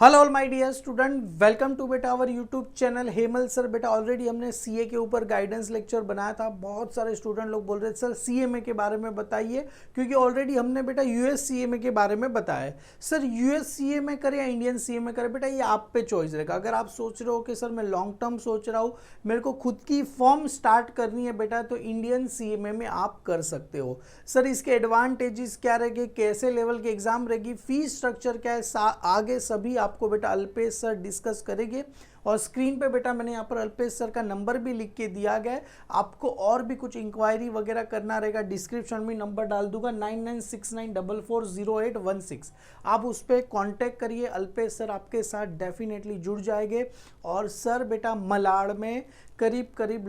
Hello all my dear student, welcome to बेटा our YouTube channel Hemal sir. बेटा already हमने CA के ऊपर गाइडेंस लेक्चर बनाया था। बहुत सारे स्टूडेंट लोग बोल रहे थे सर सीएमए के बारे में बताइए, क्योंकि ऑलरेडी हमने बेटा यूएस सीएमए के बारे में बताया है। सर यूएस सीएमए करें या इंडियन सीएमए करें, बेटा ये आप पे चॉइस रहेगा। अगर आप सोच रहे हो कि सर मैं लॉन्ग टर्म सोच रहा हूँ, मेरे को खुद की फॉर्म स्टार्ट करनी है बेटा, तो इंडियन सीएमए में आप कर सकते हो। सर इसके एडवांटेजेस क्या रहेंगे, कैसे लेवल की एग्जाम रहेगी, फीस स्ट्रक्चर क्या है, आगे सभी आपको बेटा अल्पेश सर डिस्कस करेंगे। और स्क्रीन पे बेटा मैंने यहाँ पर अल्पेश सर का नंबर भी लिख के दिया गया है। आपको और भी कुछ इंक्वायरी वगैरह करना रहेगा, डिस्क्रिप्शन में नंबर डाल दूंगा 9969440816। आप उस पर कॉन्टेक्ट करिए, अल्पेश सर आपके साथ डेफिनेटली जुड़ जाएंगे। और सर बेटा मलाड में करीब करीब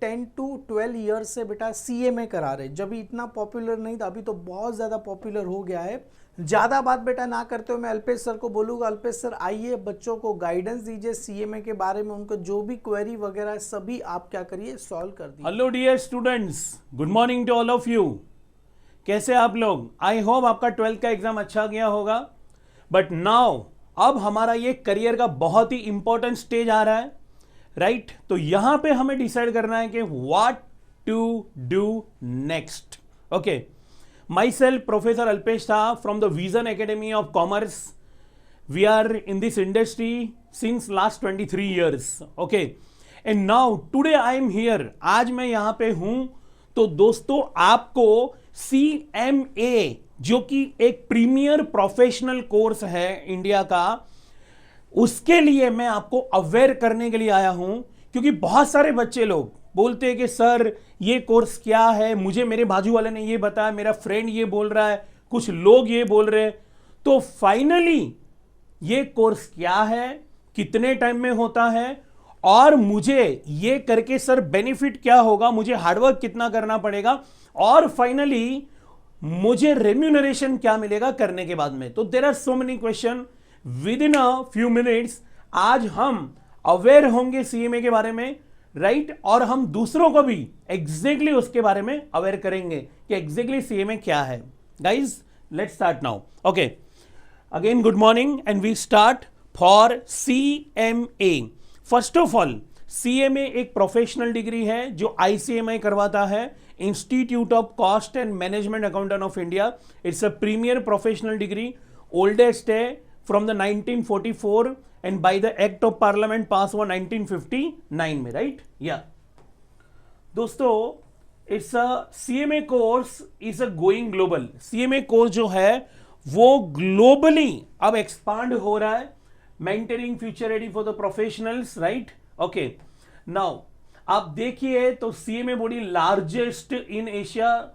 10 to 12 ईयर्स से बेटा सीएमए करा रहे। जब इतना पॉपुलर नहीं था, अभी तो बहुत ज़्यादा पॉपुलर हो गया है। ज़्यादा बात बेटा ना करते हुए मैं अल्पेश सर को बोलूँगा, अल्पेश सर आइए, बच्चों को गाइडेंस दीजिए सीएमए के बारे में, उनको जो भी क्वेरी वगैरह है सभी आप क्या करिए सॉल्व कर दीजिए। Hello dear students, good morning to all of you. कैसे आप लोग? आई होप आपका 12th का एग्जाम अच्छा गया होगा। बट नाउ अब हमारा ये करियर का बहुत ही इंपॉर्टेंट स्टेज आ रहा है, राइट? तो यहां पे हमें डिसाइड करना है कि what to do next. Okay, myself Professor Alpesh Shah from the Vision Academy of Commerce. We are in this industry since last 23 years. Okay, and now today I am here. आज मैं यहाँ पे हूँ। तो दोस्तों आपको CMA जो कि एक प्रीमियर प्रोफेशनल कोर्स है इंडिया का, उसके लिए मैं आपको अवेयर करने के लिए आया हूँ। क्योंकि बहुत सारे बच्चे लोग बोलते हैं कि सर ये कोर्स क्या है, मुझे मेरे बाजू वाले ने ये बताया, मेरा फ्रेंड ये बोल रहा है, कुछ लोग ये बोल रहे हैं। तो फाइनली ये कोर्स क्या है, कितने टाइम में होता है, और मुझे ये करके सर बेनिफिट क्या होगा, मुझे हार्डवर्क कितना करना पड़ेगा, और फाइनली मुझे रेम्यूनरेशन क्या मिलेगा करने के बाद में। तो there are so many question within a few minutes. आज हम अवेयर होंगे सीएमए के बारे में, राइट? और हम दूसरों को भी एग्जैक्टली उसके बारे में अवेयर करेंगे कि एग्जैक्टली सीएमए क्या है। Guys let's start now. Okay, again good morning and we start for CMA. First of all, CMA एक प्रोफेशनल डिग्री है जो आईसीएमआई करवाता है, institute of cost and management accountant of India. It's a premier professional degree, oldest है from the 1944 and by the act of parliament pass हुआ 1959 में, right? या दोस्तों, it's a CMA course is a going global. CMA course जो है वो globally अब expand हो रहा है, mentoring future ready for the professionals, right? Okay, now आप देखिए तो CMA body largest in Asia,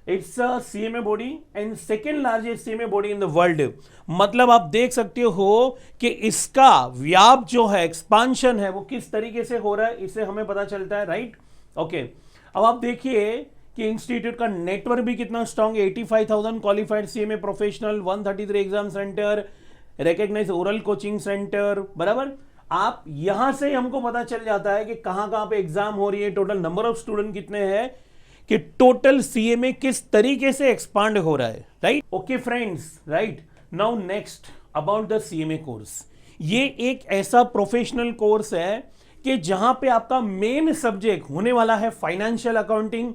it's a CMA body and second largest CMA body in the world. मतलब आप देख सकते हो कि इसका व्याप जो है, एक्सपांशन है, वो किस तरीके से हो रहा है, इससे हमें पता चलता है, राइट? ओके, अब आप देखिए कि इंस्टीट्यूट का नेटवर्क भी कितना स्ट्रांग है। 85,000 qualified CMA professional, 133 exam centre, recognise oral coaching centre, बराबर। आप यहां से हमको पता चल जाता है कि कहां कहां पे एग्जाम हो रही है, टोटल नंबर ऑफ स्टूडेंट कितने हैं, कि टोटल सीएमए किस तरीके से एक्सपांड हो रहा है, right? Okay friends, right? Now next about the CMA course. ये एक ऐसा प्रोफेशनल कोर्स है कि जहां पे आपका मेन सब्जेक्ट होने वाला है financial accounting,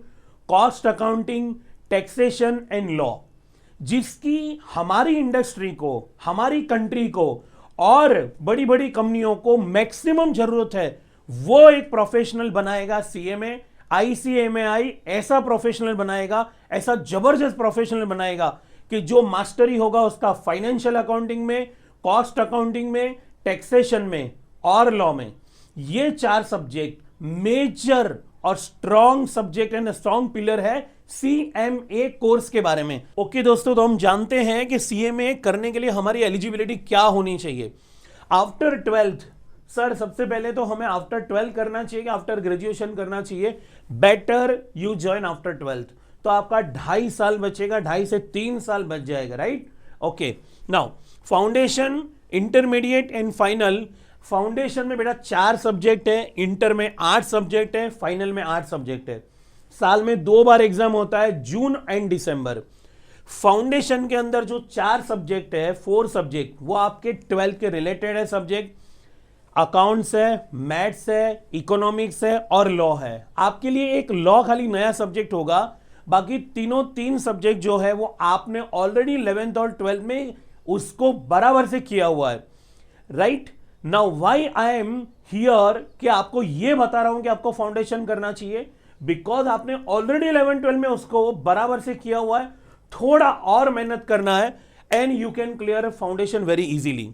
cost accounting, taxation and law, जिसकी हमारी इंडस्ट्री को, हमारी कंट्री को और बड़ी बड़ी कंपनियों को मैक्सिमम जरूरत है। वो एक प्रोफेशनल बनाएगा सीएमए। आईसीएमआई ऐसा प्रोफेशनल बनाएगा, ऐसा जबरदस्त प्रोफेशनल बनाएगा कि जो मास्टरी होगा उसका फाइनेंशियल अकाउंटिंग में, कॉस्ट अकाउंटिंग में, टैक्सेशन में और लॉ में। ये 4 सब्जेक्ट मेजर और strong subject and strong pillar है सीएमए कोर्स के बारे में। ओके दोस्तों, तो हम जानते हैं कि सीएमए करने के लिए हमारी एलिजिबिलिटी क्या होनी चाहिए। आफ्टर 12th, सर सबसे पहले तो हमें आफ्टर 12 करना चाहिए कि आफ्टर ग्रेजुएशन करना चाहिए? Better you join after 12th। तो आपका 2.5 साल बचेगा, 2.5 से 3 साल बच जाएगा, right? Okay, now foundation, intermediate and final. Foundation में बेटा 4 सब्जेक्ट है, इंटर में 8 सब्जेक्ट है, फाइनल में 8 सब्जेक्ट है। साल में 2 बार एग्जाम होता है, जून एंड दिसंबर। फाउंडेशन के अंदर जो 4 सब्जेक्ट है, 4 सब्जेक्ट, वो आपके 12 के रिलेटेड है सब्जेक्ट। अकाउंट्स है, मैथ्स है, इकोनॉमिक्स है और लॉ है। आपके लिए एक लॉ खाली नया सब्जेक्ट होगा, बाकी तीनों 3 सब्जेक्ट जो है वो आपने ऑलरेडी 11th और 12th में उसको बराबर से किया हुआ है, right. Now why I am here कि आपको ये बता रहा हूं कि आपको फाउंडेशन करना चाहिए, बिकॉज आपने ऑलरेडी 11-12 में उसको बराबर से किया हुआ है, थोड़ा और मेहनत करना है and you can clear foundation very easily.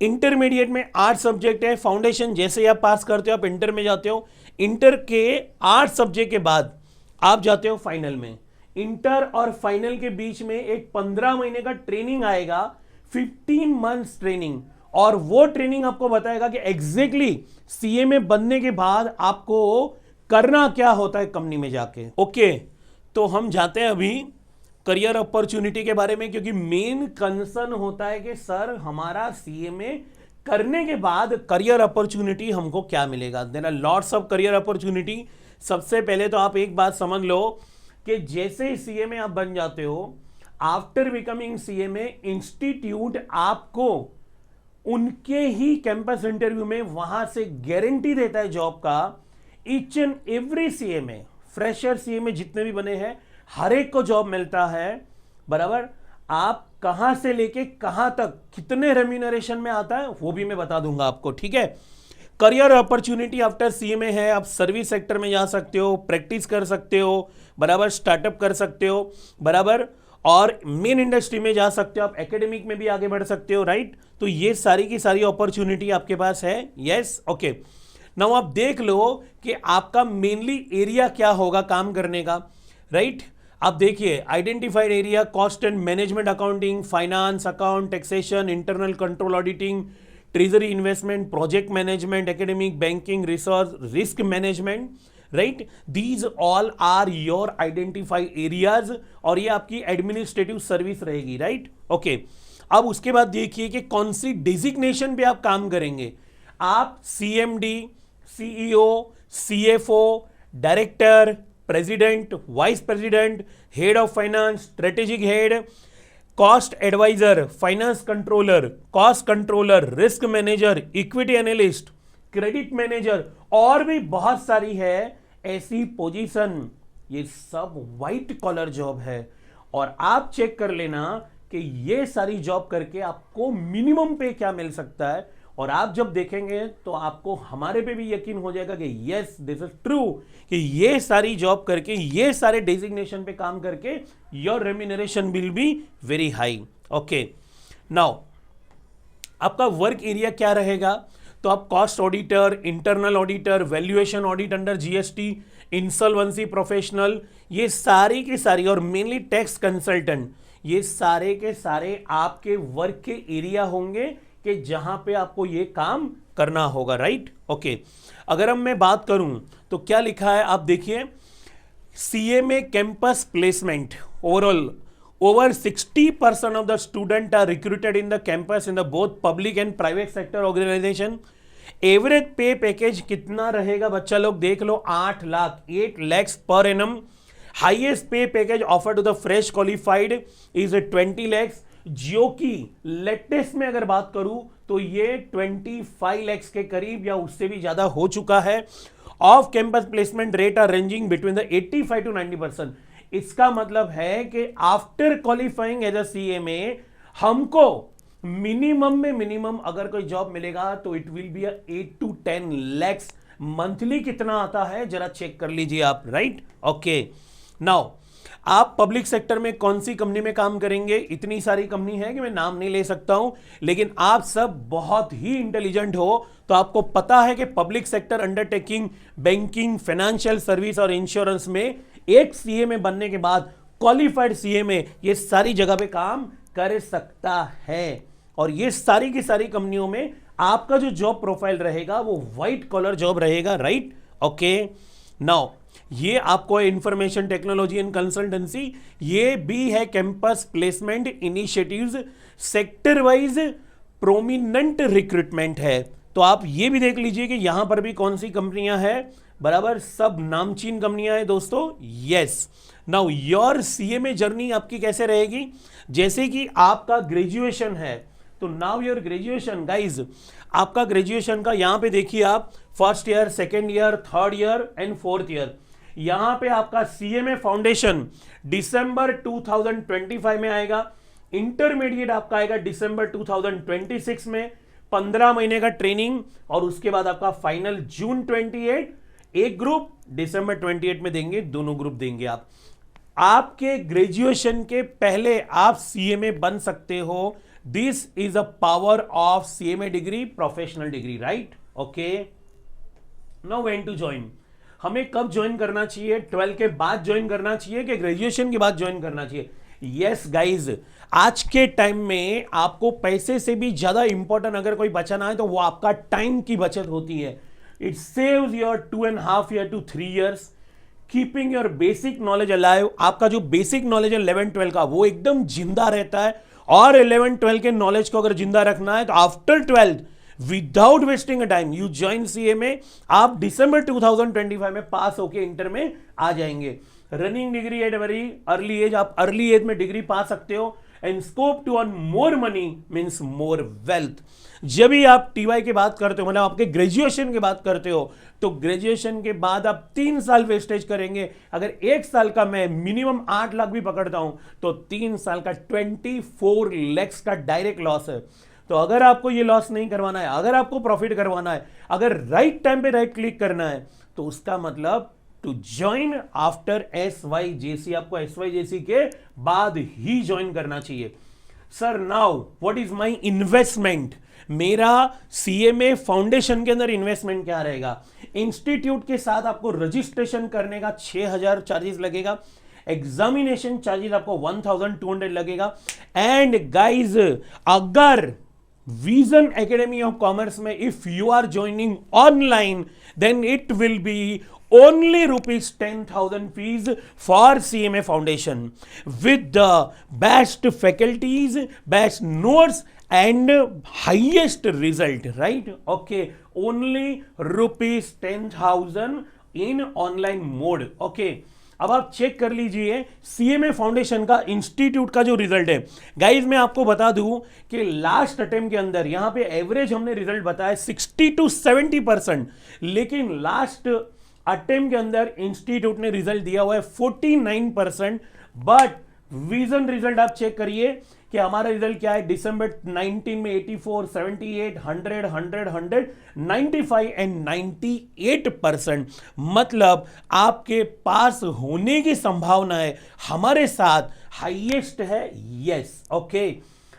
Intermediate में 8 सब्जेक्ट है, फाउंडेशन जैसे ही आप पास करते हो आप इंटर में जाते हो, इंटर के 8 सब्जेक्ट के बाद आप जाते हो फाइनल में। इंटर और फाइनल के बीच में एक 15 महीने का ट्रेनिंग आएगा, 15 मंथ्स ट्रेनिंग, और वो ट्रेनिंग आपको बताएगा कि एग्जैक्टली सीए में बनने के बाद आपको करना क्या होता है कंपनी में जाके। ओके, तो हम जाते हैं अभी करियर अपॉर्चुनिटी के बारे में, क्योंकि मेन कंसर्न होता है कि सर हमारा सीए में करने के बाद करियर अपॉर्चुनिटी हमको क्या मिलेगा। There are lots of career opportunity. सबसे पहले तो आप एक बात समझ लो कि जैसे ही सीए में आप बन जाते हो, आफ्टर बिकमिंग सीए में इंस्टीट्यूट आपको उनके ही कैंपस इंटरव्यू में वहां से गारंटी देता है जॉब का। ईच एंड एवरी सीए में, फ्रेशर सीए में जितने भी बने हैं, हर एक को जॉब मिलता है, बराबर। आप कहां से लेके कहां तक कितने रेम्यूनरेशन में आता है वो भी मैं बता दूंगा आपको, ठीक है। करियर अपॉर्चुनिटी आफ्टर सीए में है, आप सर्विस सेक्टर में जा सकते हो, प्रैक्टिस कर सकते हो, बराबर, स्टार्टअप कर सकते हो, बराबर, और मेन इंडस्ट्री में जा सकते हो, आप एकेडमिक में भी आगे बढ़ सकते हो, राइट। तो ये सारी की सारी अपॉर्चुनिटी आपके पास है। Yes, okay. नाउ आप देख लो कि आपका मेनली एरिया क्या होगा काम करने का, राइट। आप देखिए, identified area, cost and management accounting, finance, account, taxation, internal control auditing, treasury, investment, project management, academic, banking, research, risk management, right. These all are your identified areas, और ये आपकी एडमिनिस्ट्रेटिव सर्विस रहेगी, right. Okay, अब उसके बाद देखिए कि कौन सी डिजिग्नेशन पे आप काम करेंगे। आप CMD, CEO, CFO, director, president, vice president, head of finance, strategic head, cost advisor, finance controller, cost controller, risk manager, equity analyst, credit manager, और भी बहुत सारी है ऐसी पोजीशन। ये सब व्हाइट कॉलर जॉब है, और आप चेक कर लेना कि ये सारी जॉब करके आपको मिनिमम पे क्या मिल सकता है। और आप जब देखेंगे तो आपको हमारे पे भी यकीन हो जाएगा कि यस दिस इज ट्रू, कि ये सारी जॉब करके, ये सारे डेजिग्नेशन पे काम करके your remuneration will be very high. Okay, now आपका वर्क एरिया क्या रहेगा, तो आप cost auditor, internal auditor, valuation audit under GST, insolvency professional, ये सारी की सारी, और मेनली टैक्स कंसल्टेंट, ये सारे के सारे आपके वर्क के एरिया होंगे कि जहां पे आपको ये काम करना होगा, राइट। ओके, अगर अब मैं बात करूं तो क्या लिखा है आप देखिए, सीए में campus placement, overall over 60% of the student are recruited in the campus in the both public and private sector organization। Average pay package कितना रहेगा बच्चा लोग देख लो, 8 lakh, 8 lakhs per annum. Highest pay package offer to the fresh qualified is 20 lakhs, जो कि latest में अगर बात करूं तो ये 25 lakhs के करीब या उससे भी ज्यादा हो चुका है। Off campus placement rate are ranging between the 85 to 90%। इसका मतलब है कि after qualifying as a CA में हमको मिनिमम में मिनिमम अगर कोई जॉब मिलेगा तो it will B 8 to 10 lakhs। Monthly कितना आता है जरा चेक कर लीजिए आप, राइट। ओके, नाउ आप पब्लिक सेक्टर में कौन सी कंपनी में काम करेंगे, इतनी सारी कंपनी है कि मैं नाम नहीं ले सकता हूं, लेकिन आप सब बहुत ही इंटेलिजेंट हो तो आपको पता है कि public sector undertaking, banking, financial service और इंश्योरेंस में एक सीए में बनने के बाद क्वालिफाइड सीए में ये सारी जगह पे काम कर सकता है। और ये सारी की सारी कंपनियों में आपका जो जॉब प्रोफाइल रहेगा वो व्हाइट कॉलर जॉब रहेगा, राइट। ओके, नाउ ये आपको इंफॉर्मेशन टेक्नोलॉजी एंड कंसल्टेंसी, ये भी है campus placement initiatives, sector wise prominent recruitment है। तो आप ये भी देख लीजिए कि यहां पर भी कौन सी कंपनियां हैं, बराबर, सब नामचीन कंपनियां हैं दोस्तों। Yes, now your CMA journey आपकी कैसे रहेगी, जैसे कि आपका ग्रेजुएशन है, तो नाउ योर ग्रेजुएशन गाइज, आपका ग्रेजुएशन का यहां पे देखिए आप first year, second year, third year and fourth year, यहां पे आपका सीएमए फाउंडेशन दिसंबर 2025 में आएगा, इंटरमीडिएट आपका आएगा दिसंबर 2026 में, 15 महीने का ट्रेनिंग, और उसके बाद आपका फाइनल जून 28, एक ग्रुप दिसंबर 28 में देंगे, दोनों ग्रुप देंगे आप। आपके ग्रेजुएशन के पहले आप सीएमए बन सकते हो। This is a power of CMA degree, professional degree, right? Okay, now when to join, हमें कब ज्वाइन करना चाहिए? 12 के बाद ज्वाइन करना चाहिए कि ग्रेजुएशन के बाद ज्वाइन करना चाहिए? यस गाइज, आज के टाइम में आपको पैसे से भी ज्यादा इंपॉर्टेंट अगर कोई बचाना है तो वो आपका टाइम की बचत होती है। It saves your 2.5 year to 3 years, keeping your basic knowledge alive. आपका जो बेसिक नॉलेज है 11-12 का, वो एकदम जिंदा रहता है, और 11-12 के नॉलेज को अगर जिंदा रखना है तो after 12th without wasting a time you join CMA, आप दिसंबर 2025 में पास होके इंटर में आ जाएंगे। Running degree at very early age, आप अर्ली एज में डिग्री पा सकते हो, and scope to earn more money means more wealth. जब भी आप टीवाई की बात करते हो, मतलब आपके ग्रेजुएशन की बात करते हो, तो ग्रेजुएशन के बाद आप 3 साल वेस्टेज करेंगे। अगर 1 साल का मैं मिनिमम 8 लाख भी पकड़ता हूं तो 3 साल का 24 lakhs का डायरेक्ट लॉस है। तो अगर आपको ये लॉस नहीं करवाना है, अगर आपको प्रॉफिट करवाना है, अगर राइट टाइम पे राइट क्लिक करना है, तो उसका मतलब टू ज्वाइन आफ्टर SYJC, आपको SYJC के बाद ही ज्वाइन करना चाहिए। Sir now what is my investment, मेरा सीएमए फाउंडेशन के अंदर इन्वेस्टमेंट क्या रहेगा? इंस्टीट्यूट के साथ आपको रजिस्ट्रेशन करने का 6000 चार्जेस लगेगा, एग्जामिनेशन चार्जेस आपको 1200 लगेगा, एंड गाइज अगर विजन एकेडमी ऑफ कॉमर्स में if you are joining online then it will be only rupees 10,000 fees for CMA Foundation with the best faculties, best notes and highest result, right? Okay, only rupees 10,000 in online mode. Okay, अब आप check कर लीजिए CMA foundation का institute का जो result है। Guys मैं आपको बता दूं कि लास्ट अटेम्प्ट के अंदर यहां पे एवरेज हमने रिजल्ट बताया 60 to 70%, लेकिन लास्ट अटेम्प्ट के अंदर इंस्टीट्यूट ने रिजल्ट दिया हुआ है 49%। बट विजन रिजल्ट आप चेक करिए कि हमारा रिजल्ट क्या है, दिसंबर 19 में 84, 78, 100, 100, 100, 95 एंड 98%। मतलब आपके पास होने की संभावना है हमारे साथ हाईएस्ट है। Yes, okay.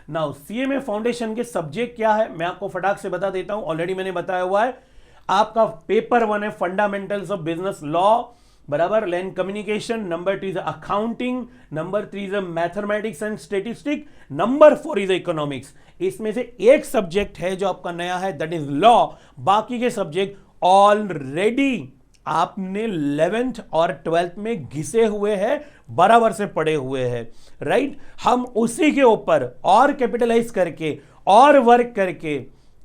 Now CMA foundation के सब्जेक्ट क्या है मैं आपको फटाक से बता देता हूं, ऑलरेडी मैंने बताया हुआ है। आपका पेपर 1 है फंडामेंटल्स ऑफ बिजनेस लॉ, बराबर, land communication, number 2 is accounting, number 3 is mathematics and statistic, number 4 is economics. इसमें से एक सब्जेक्ट है जो आपका नया है, दैट इज लॉ। बाकी के सब्जेक्ट ऑलरेडी आपने 11th और 12th में घिसे हुए हैं, बराबर से पढ़े हुए हैं, राइट। हम उसी के ऊपर और कैपिटलाइज करके और वर्क करके,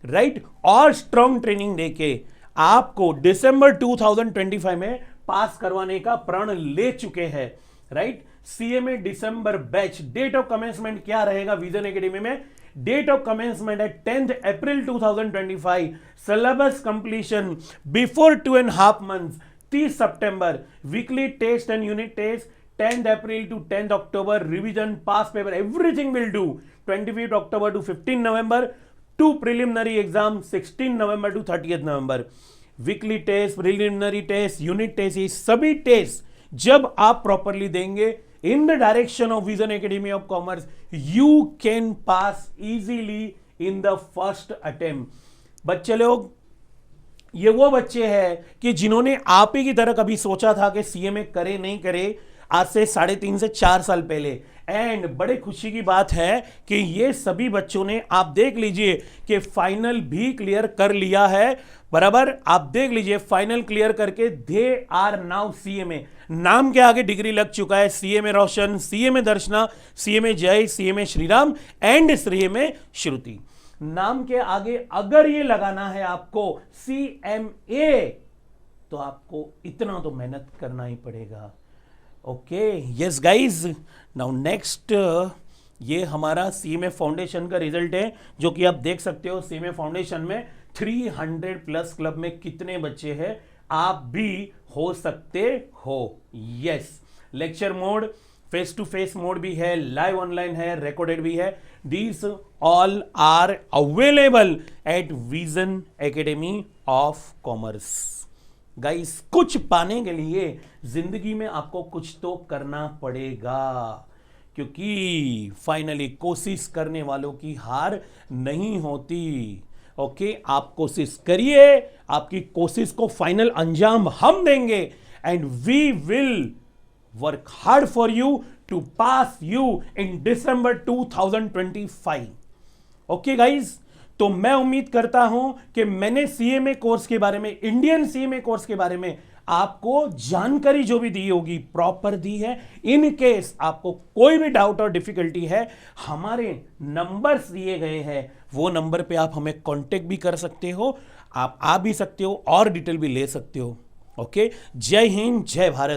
राइट, और स्ट्रॉन्ग ट्रेनिंग देके आपको दिसंबर 2025 में पास करवाने का प्रण ले चुके हैं, राइट। CMA December batch, date of commencement क्या रहेगा विजन एकेडमी में? डेट ऑफ कमेंसमेंट है 10th April 2025, syllabus completion before 2.5 months 30 September, weekly test and unit test 10th April to 10th October, revision, past paper, everything will do 25th October to 15 November, 2 preliminary exam 16 November to 30th November, weekly test, preliminary test, unit test, ये सभी test जब आप properly देंगे in the direction of vision Academy of commerce, you can pass easily in the first attempt. बच्चे लोग, ये वो बच्चे हैं कि जिन्होंने आप ही की तरह कभी सोचा था कि सीएमए करे नहीं करे, आज से 3.5 से 4 साल पहले। एंड बड़े खुशी की बात है कि ये सभी बच्चों ने, आप देख लीजिए कि फाइनल भी क्लियर कर लिया है, बराबर। आप देख लीजिए फाइनल क्लियर करके दे आर नाउ सीएमए, नाम के आगे डिग्री लग चुका है, सीएमए रोशन, सीएमए दर्शना, सीएमए जय, सीएमए श्रीराम एंड सीएमए श्रुति। नाम के आगे अगर ये लगाना है आपको सीएमए, तो आपको इतना तो मेहनत करना ही पड़ेगा। Okay, yes guys, now next ये हमारा CMA फाउंडेशन का रिजल्ट है, जो कि आप देख सकते हो CMA फाउंडेशन में 300 प्लस क्लब में कितने बच्चे हैं, आप भी हो सकते हो। Yes, lecture mode, face to face mode भी है, लाइव ऑनलाइन है, रिकॉर्डेड भी है। These all are available at Vision Academy of Commerce. Guys, कुछ पाने के लिए जिंदगी में आपको कुछ तो करना पड़ेगा, क्योंकि फाइनली कोशिश करने वालों की हार नहीं होती। ओके, आप कोशिश करिए, आपकी कोशिश को फाइनल अंजाम हम देंगे, and we will work hard for you to pass you in December 2025। Okay guys, तो मैं उम्मीद करता हूं कि मैंने CMA कोर्स के बारे में, इंडियन CMA कोर्स के बारे में आपको जानकारी जो भी दी होगी प्रॉपर दी है। इन केस आपको कोई भी डाउट और डिफिकल्टी है, हमारे नंबर्स दिए गए हैं, वो नंबर पे आप हमें कांटेक्ट भी कर सकते हो, आप आ भी सकते हो और डिटेल भी ले सकते हो। ओके, जय हिंद, जय भारत।